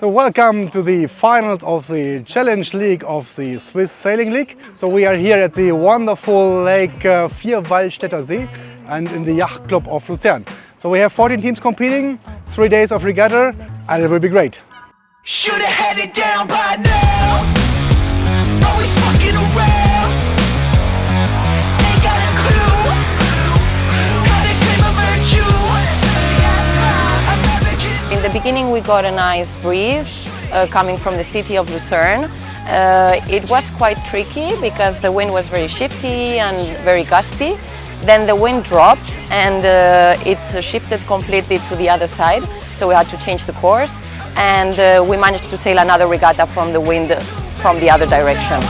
So welcome to the finals of the Challenge League of the Swiss Sailing League. So we are here at the wonderful Lake Vierwaldstätter See and in the Yacht Club of Luzern. So we have 14 teams competing, 3 days of regatta, and it will be great. Should've had it down by now. Always fucking around. Ain't got a clue how to claim a virtue. In the beginning we got a nice breeze coming from the city of Luzern. It was quite tricky because the wind was very shifty and very gusty. Then the wind dropped and it shifted completely to the other side, so we had to change the course, and we managed to sail another regatta from the wind from the other direction.